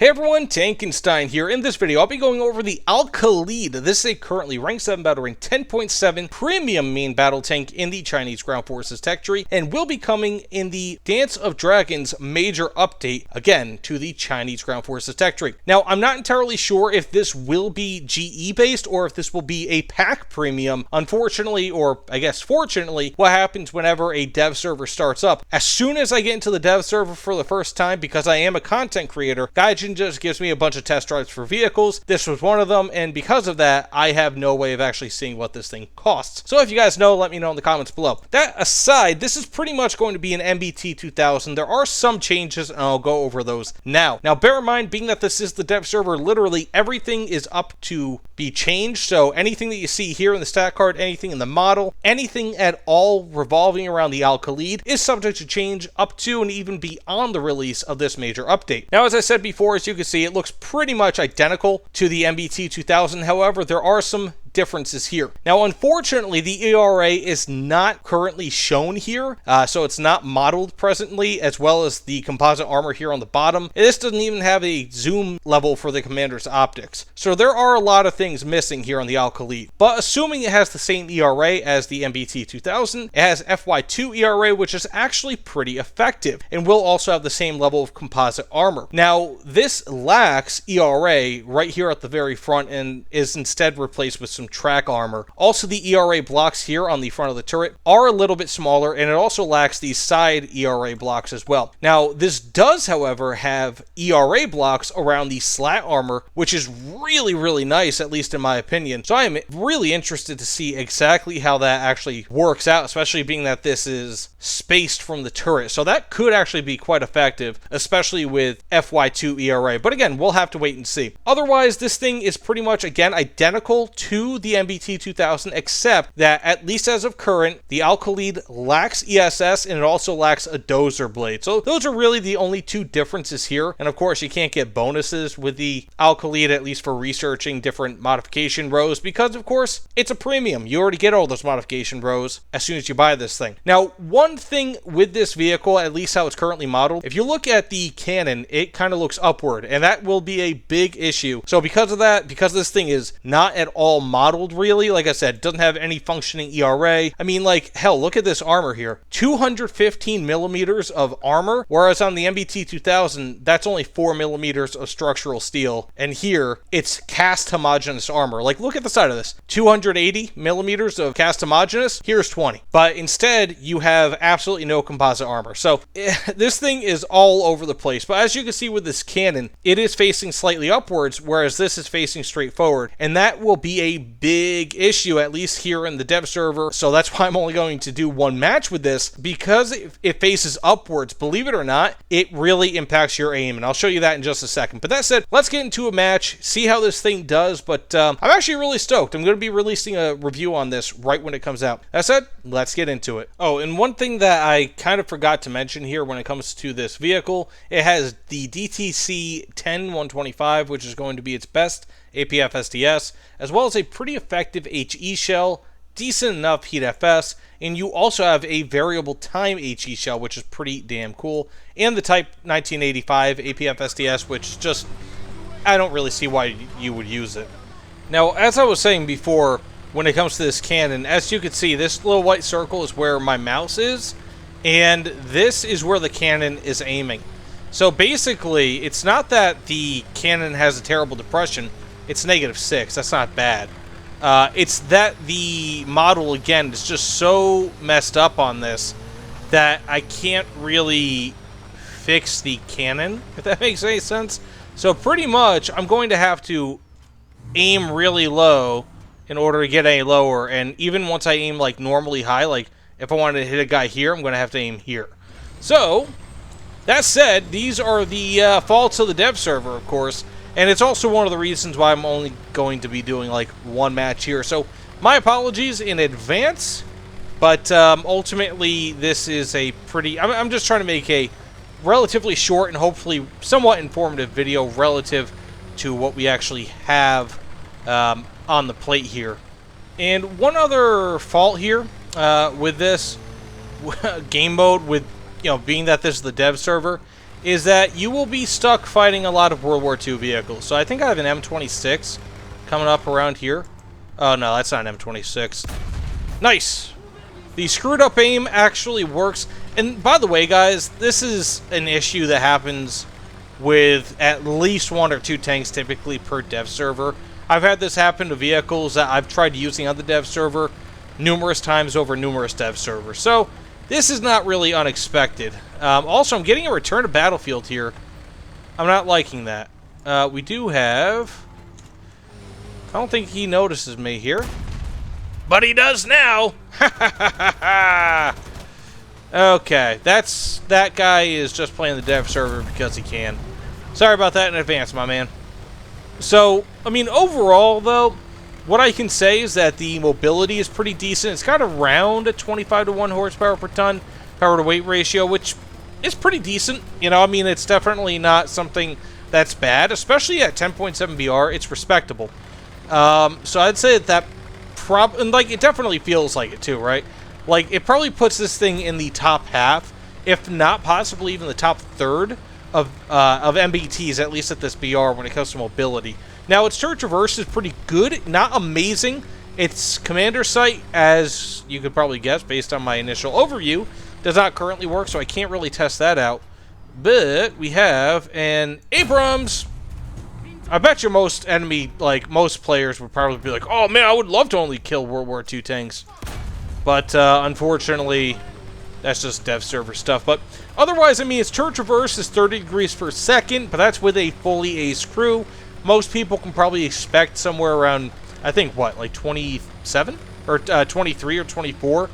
Hey everyone, Tankenstein here. In this video, I'll be going over the Al-Khalid. This is a currently rank 7 battle rank 10.7 premium main battle tank in the Chinese Ground Forces tech tree, and will be coming in the Dance of Dragons major update, again, to the Chinese Ground Forces tech tree. Now, I'm not entirely sure if this will be GE based or if this will be a pack premium. Unfortunately, or I guess fortunately, what happens whenever a dev server starts up, as soon as I get into the dev server for the first time, because I am a content creator, Gaijin just gives me a bunch of test drives for vehicles. This was one of them, and because of that, I have no way of actually seeing what this thing costs. So if you guys know, let me know in the comments below. That aside, this is pretty much going to be an MBT-2000. There are some changes, and I'll go over those now. Now, bear in mind, being that this is the dev server, literally everything is up to be changed. So anything that you see here in the stat card, anything in the model, anything at all revolving around the Al-Khalid is subject to change up to and even beyond the release of this major update. Now, as I said before, as you can see, it looks pretty much identical to the MBT-2000. However, there are some differences here. Now, unfortunately, the ERA is not currently shown here, so it's not modeled presently, as well as the composite armor here on the bottom. This doesn't even have a zoom level for the commander's optics. So there are a lot of things missing here on the Al-Khalid. But assuming it has the same ERA as the MBT-2000, it has FY2 ERA, which is actually pretty effective, and will also have the same level of composite armor. Now, this lacks ERA right here at the very front and is instead replaced with some track armor. Also, the ERA blocks here on the front of the turret are a little bit smaller, and it also lacks these side ERA blocks as well. Now, this does, however, have ERA blocks around the slat armor, which is really nice, at least in my opinion. So I am really interested to see exactly how that actually works out, especially being that this is spaced from the turret. So that could actually be quite effective, especially with FY2 ERA. But again, we'll have to wait and see. Otherwise, this thing is pretty much, again, identical to the MBT-2000, except that, at least as of current, the Al-Khalid lacks ESS, and it also lacks a dozer blade. So those are really the only two differences here. And of course, you can't get bonuses with the Al-Khalid, at least for researching different modification rows, because of course, it's a premium. You already get all those modification rows as soon as you buy this thing. Now, one thing with this vehicle, at least how it's currently modeled, if you look at the cannon, it kind of looks upward, and that will be a big issue. So because of that, because this thing is not at all modeled really, like I said, doesn't have any functioning ERA. I mean, like, hell, look at this armor here. 215 millimeters of armor, whereas on the MBT-2000, that's only 4 millimeters of structural steel. And here, it's cast homogeneous armor. Like, look at the side of this. 280 millimeters of cast homogeneous, here's 20. But instead, you have absolutely no composite armor. So, this thing is all over the place. But as you can see with this cannon, it is facing slightly upwards, whereas this is facing straight forward. And that will be a big issue, at least here in the dev server. So that's why I'm only going to do one match with this, because it faces upwards. Believe it or not, it really impacts your aim, and I'll show you that in just a second. But that said, let's get into a match, see how this thing does. But I'm actually really stoked. I'm going to be releasing a review on this right when it comes out. That said, let's get into it. Oh, and one thing that I kind of forgot to mention here when it comes to this vehicle, it has the DTC-10-125, which is going to be its best APF SDS, as well as a pretty effective HE shell, decent enough heat FS, and you also have a variable time HE shell, which is pretty damn cool, and the Type 1985 APF SDS, which just, I don't really see why you would use it. Now, as I was saying before, when it comes to this cannon, as you can see, this little white circle is where my mouse is, and this is where the cannon is aiming. So basically, it's not that the cannon has a terrible depression. It's -6. That's not bad. It's that the model, again, is just so messed up on this that I can't really fix the cannon, if that makes any sense. So pretty much, I'm going to have to aim really low in order to get any lower. And even once I aim like normally high, like if I wanted to hit a guy here, I'm going to have to aim here. So, that said, these are the faults of the dev server, of course. And it's also one of the reasons why I'm only going to be doing like one match here. So my apologies in advance, but ultimately this is a pretty... I'm just trying to make a relatively short and hopefully somewhat informative video relative to what we actually have on the plate here. And one other fault here with this game mode, with being that this is the dev server, is that you will be stuck fighting a lot of World War II vehicles. So I think I have an M26 coming up around here. Oh, no, that's not an M26. Nice! The screwed up aim actually works. And by the way, guys, this is an issue that happens with at least 1 or 2 tanks typically per dev server. I've had this happen to vehicles that I've tried using on the dev server numerous times over numerous dev servers. So this is not really unexpected. Also, I'm getting a return to battlefield here. I'm not liking that. We do have... I don't think he notices me here. But he does now! Okay, that guy is just playing the dev server because he can. Sorry about that in advance, my man. So, I mean, overall, though, what I can say is that the mobility is pretty decent. It's got around a 25 to 1 horsepower per ton power to weight ratio, which is pretty decent. You know, I mean, it's definitely not something that's bad, especially at 10.7 BR. It's respectable. So I'd say that and like, it definitely feels like it too, right? Like, it probably puts this thing in the top half, if not possibly even the top third of MBTs, at least at this BR when it comes to mobility. Now, its turret traverse is pretty good, not amazing. Its commander sight, as you could probably guess based on my initial overview, does not currently work, so I can't really test that out. But we have an Abrams. I bet you most most players would probably be like, oh man, I would love to only kill World War II tanks. But unfortunately, that's just dev server stuff. But otherwise, I mean, its turret traverse is 30 degrees per second, but that's with a fully ace crew. Most people can probably expect somewhere around, I think, what, like 27? Or 23 or 24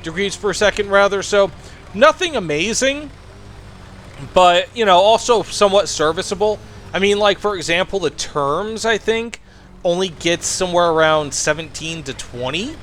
degrees per second, rather. So, nothing amazing, but, you know, also somewhat serviceable. I mean, like, for example, the terms, I think, only gets somewhere around 17 to 20.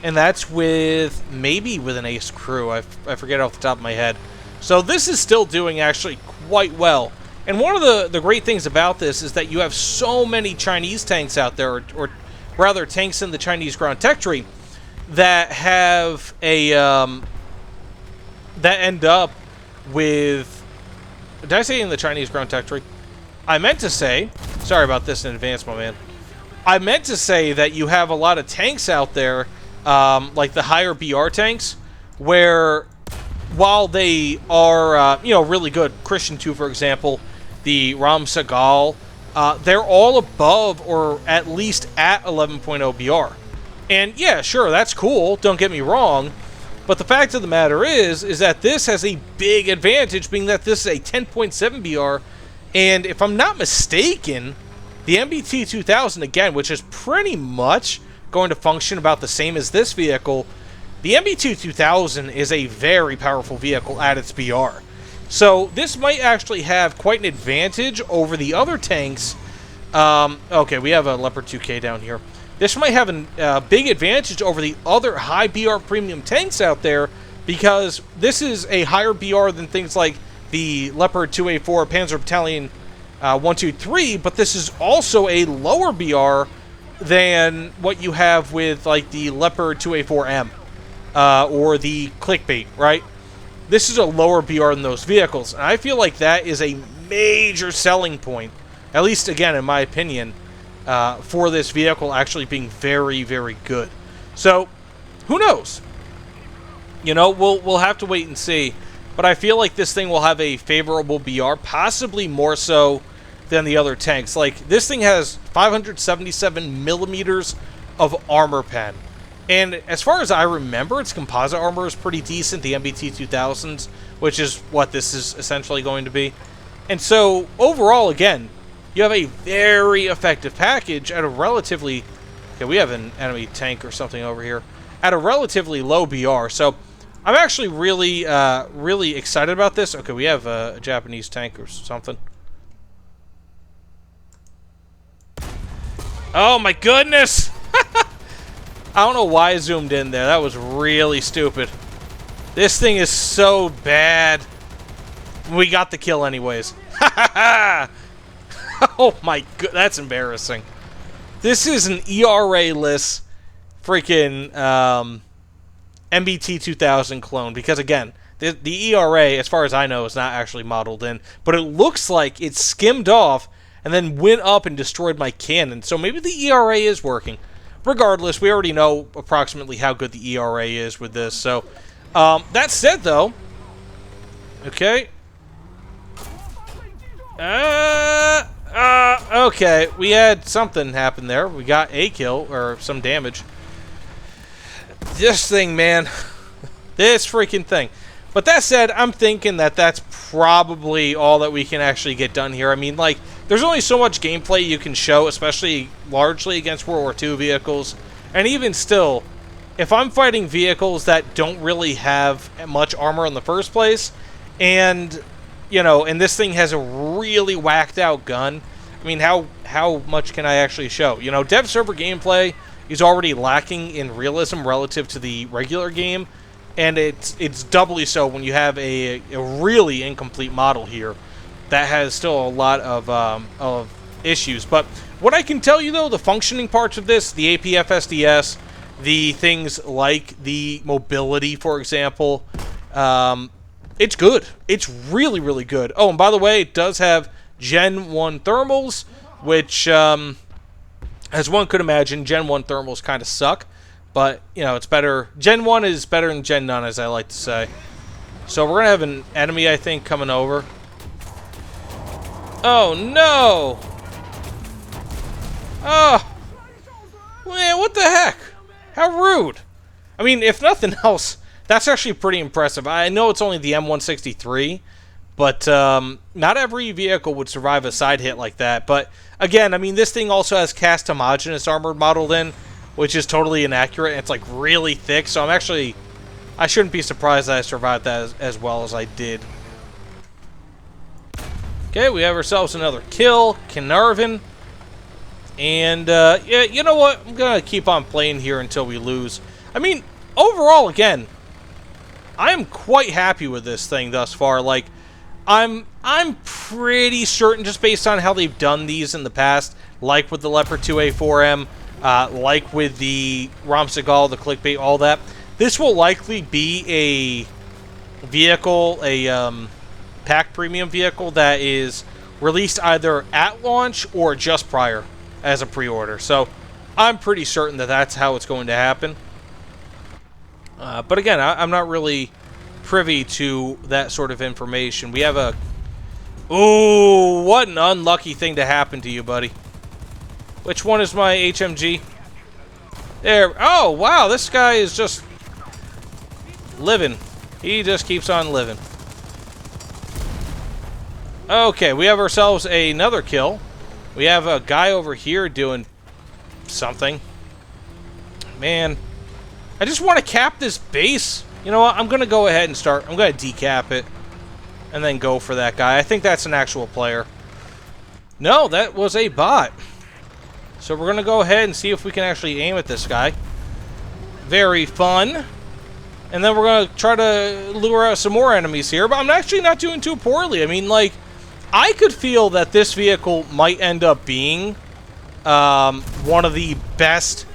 And that's with, maybe with an ace crew. I forget off the top of my head. So this is still doing actually quite well. And one of the great things about this is that you have so many Chinese tanks out there, or rather tanks in the Chinese ground tech tree, that have a, that end up with, did I say in the Chinese ground tech tree? I meant to say, sorry about this in advance, my man. I meant to say that you have a lot of tanks out there, like the higher BR tanks, where while they are, you know, really good, Christian 2, for example, the Ram Segal, they're all above or at least at 11.0 BR. And yeah, sure, that's cool, don't get me wrong, but the fact of the matter is that this has a big advantage, being that this is a 10.7 BR, and if I'm not mistaken, the MBT-2000, again, which is pretty much going to function about the same as this vehicle, the MBT-2000 is a very powerful vehicle at its BR. So this might actually have quite an advantage over the other tanks. Okay, we have a Leopard 2K down here. This might have a big advantage over the other high BR premium tanks out there, because this is a higher BR than things like the Leopard 2A4 Panzer Battalion 123, but this is also a lower BR than what you have with like the Leopard 2A4M or the Clickbait, right? This is a lower BR than those vehicles, and I feel like that is a major selling point, at least again in my opinion, for this vehicle actually being very, very good. So, who knows? You know, we'll have to wait and see. But I feel like this thing will have a favorable BR, possibly more so than the other tanks. Like, this thing has 577 millimeters of armor pen. And as far as I remember, its composite armor is pretty decent, the MBT-2000s, which is what this is essentially going to be. And so, overall, again, you have a very effective package at a relatively... Okay, we have an enemy tank or something over here. At a relatively low BR, so I'm actually really, really excited about this. Okay, we have a Japanese tank or something. Oh my goodness! I don't know why I zoomed in there. That was really stupid. This thing is so bad. We got the kill anyways. Oh my god, that's embarrassing. This is an ERA-less freaking MBT-2000 clone, because again, The ERA, as far as I know, is not actually modeled in, but it looks like it skimmed off and then went up and destroyed my cannon. So maybe the ERA is working. Regardless, we already know approximately how good the ERA is with this. So, that said, though, okay. Okay, we had something happen there. We got a kill, or some damage. This thing, man. This freaking thing. But that said, I'm thinking that that's probably all that we can actually get done here. I mean, like, there's only so much gameplay you can show, especially largely against World War II vehicles. And even still, if I'm fighting vehicles that don't really have much armor in the first place, and, you know, and this thing has a really whacked out gun, I mean, how much can I actually show? You know, dev server gameplay is already lacking in realism relative to the regular game. And it's doubly so when you have a really incomplete model here that has still a lot of issues. But what I can tell you, though, the functioning parts of this, the APF SDS, the things like the mobility, for example, it's good. It's really, really good. Oh, and by the way, it does have Gen 1 thermals, which, as one could imagine, Gen 1 thermals kind of suck. But, you know, it's better. Gen 1 is better than Gen none, as I like to say. So we're going to have an enemy, I think, coming over. Oh, no! Oh! Man, what the heck? How rude. I mean, if nothing else, that's actually pretty impressive. I know it's only the M163, but not every vehicle would survive a side hit like that. But, again, I mean, this thing also has cast homogeneous armored modeled in, which is totally inaccurate. It's like really thick, so I shouldn't be surprised that I survived that as well as I did. Okay, we have ourselves another kill, Carnarvon. And, yeah, you know what? I'm gonna keep on playing here until we lose. I mean, overall, again, I am quite happy with this thing thus far. Like, I'm pretty certain, just based on how they've done these in the past, like with the Leopard 2A4M, like with the Ram Segal, the clickbait, all that, this will likely be a vehicle, a pack premium vehicle that is released either at launch or just prior as a pre-order. So I'm pretty certain that that's how it's going to happen. But again, I'm not really privy to that sort of information. We have a... Ooh, what an unlucky thing to happen to you, buddy. Which one is my HMG? There. Oh, wow. This guy is just living. He just keeps on living. Okay, we have ourselves another kill. We have a guy over here doing something. Man. I just want to cap this base. You know what? I'm going to go ahead and start. I'm going to decap it. And then go for that guy. I think that's an actual player. No, that was a bot. So we're going to go ahead and see if we can actually aim at this guy. Very fun. And then we're going to try to lure out some more enemies here. But I'm actually not doing too poorly. I mean, like, I could feel that this vehicle might end up being one of the best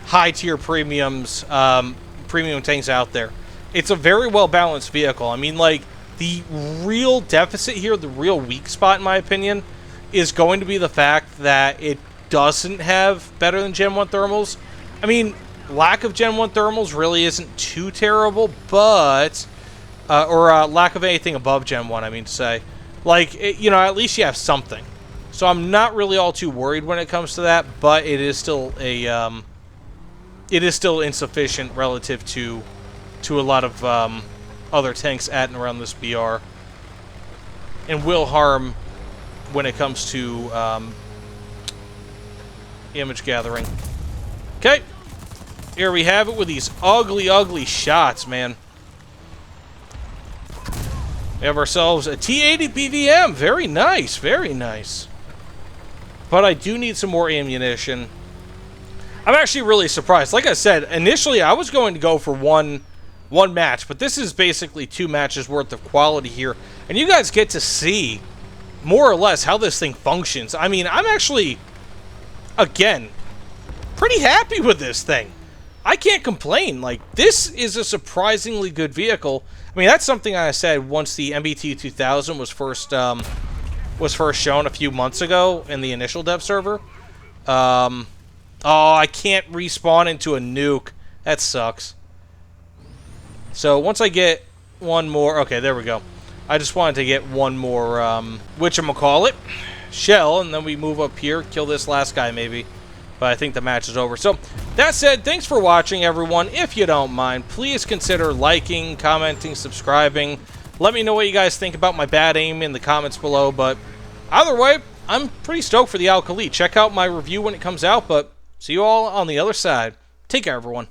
high-tier premium tanks out there. It's a very well-balanced vehicle. I mean, like, the real deficit here, the real weak spot, in my opinion, is going to be the fact that it doesn't have better than Gen 1 thermals. I mean, lack of Gen 1 thermals really isn't too terrible, but... or lack of anything above Gen 1, I mean to say. Like, you know, at least you have something. So I'm not really all too worried when it comes to that, but it is still a... it is still insufficient relative to a lot of other tanks at and around this BR. And will harm when it comes to... image gathering. Okay. Here we have it with these ugly, ugly shots, man. We have ourselves a T-80 PVM. Very nice, very nice. But I do need some more ammunition. I'm actually really surprised. Like I said, initially I was going to go for one match, but this is basically 2 matches worth of quality here. And you guys get to see more or less how this thing functions. I mean, I'm actually... again, pretty happy with this thing. I can't complain. Like, this is a surprisingly good vehicle. I mean, that's something I said once the MBT-2000 was first shown a few months ago in the initial dev server. Oh, I can't respawn into a nuke. That sucks. So once I get one more... Okay, there we go. I just wanted to get one more, whatchamacallit, shell, and then we move up here, kill this last guy maybe. But I think the match is over. So, that said, thanks for watching, everyone. If you don't mind, please consider liking, commenting, subscribing. Let me know what you guys think about my bad aim in the comments below. But either way, I'm pretty stoked for the Al-Khalid. Check out my review when it comes out, but see you all on the other side. Take care, everyone.